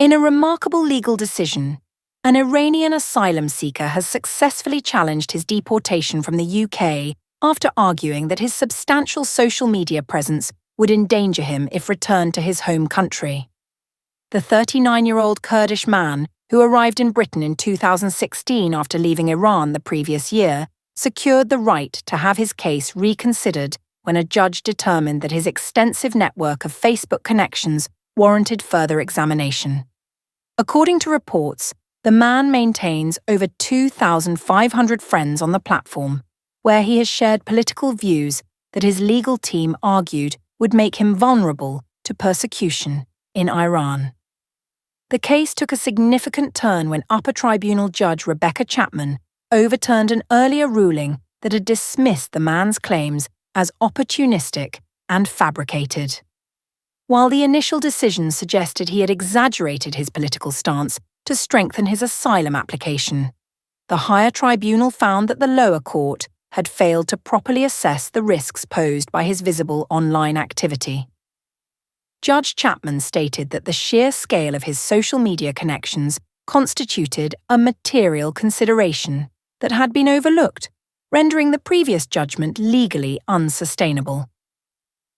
In a remarkable legal decision, an Iranian asylum seeker has successfully challenged his deportation from the UK after arguing that his substantial social media presence would endanger him if returned to his home country. The 39-year-old Kurdish man, who arrived in Britain in 2016 after leaving Iran the previous year, secured the right to have his case reconsidered when a judge determined that his extensive network of Facebook connections warranted further examination. According to reports, the man maintains over 2,500 friends on the platform, where he has shared political views that his legal team argued would make him vulnerable to persecution in Iran. The case took a significant turn when Upper Tribunal Judge Rebecca Chapman overturned an earlier ruling that had dismissed the man's claims as opportunistic and fabricated. While the initial decision suggested he had exaggerated his political stance to strengthen his asylum application, the higher tribunal found that the lower court had failed to properly assess the risks posed by his visible online activity. Judge Chapman stated that the sheer scale of his social media connections constituted a material consideration that had been overlooked, rendering the previous judgment legally unsustainable.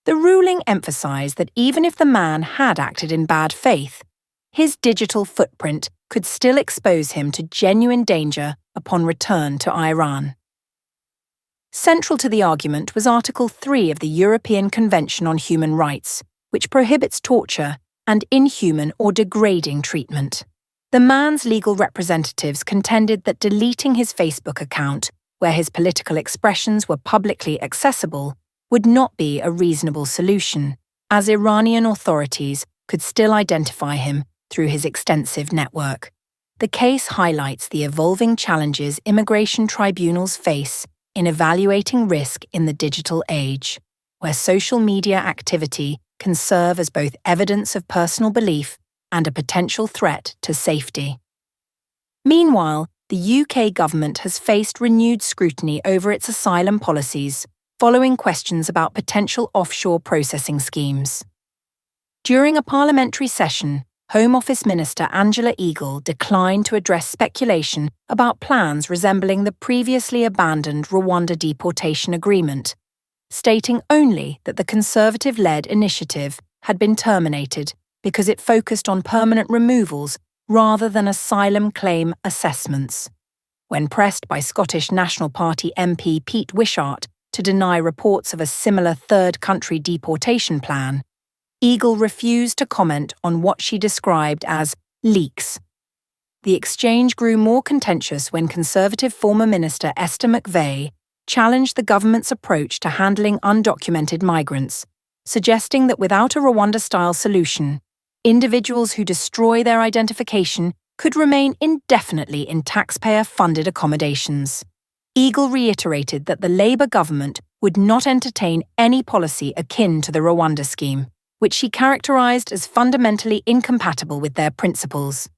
The ruling emphasized that even if the man had acted in bad faith, his digital footprint could still expose him to genuine danger upon return to Iran. Central to the argument was Article 3 of the European Convention on Human Rights, which prohibits torture and inhuman or degrading treatment. The man's legal representatives contended that deleting his Facebook account, where his political expressions were publicly accessible, would not be a reasonable solution, as Iranian authorities could still identify him through his extensive network. The case highlights the evolving challenges immigration tribunals face in evaluating risk in the digital age, where social media activity can serve as both evidence of personal belief and a potential threat to safety. Meanwhile, the UK government has faced renewed scrutiny over its asylum policies, following questions about potential offshore processing schemes. During a parliamentary session, Home Office Minister Angela Eagle declined to address speculation about plans resembling the previously abandoned Rwanda deportation agreement, stating only that the Conservative-led initiative had been terminated because it focused on permanent removals rather than asylum claim assessments. When pressed by Scottish National Party MP Pete Wishart to deny reports of a similar third-country deportation plan, Eagle refused to comment on what she described as leaks. The exchange grew more contentious when Conservative former Minister Esther McVey challenged the government's approach to handling undocumented migrants, suggesting that without a Rwanda-style solution, individuals who destroy their identification could remain indefinitely in taxpayer-funded accommodations. Eagle reiterated that the Labour government would not entertain any policy akin to the Rwanda scheme, which she characterised as fundamentally incompatible with their principles.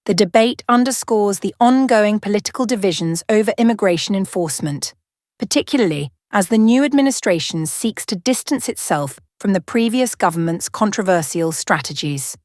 The debate underscores the ongoing political divisions over immigration enforcement, particularly as the new administration seeks to distance itself from the previous government's controversial strategies.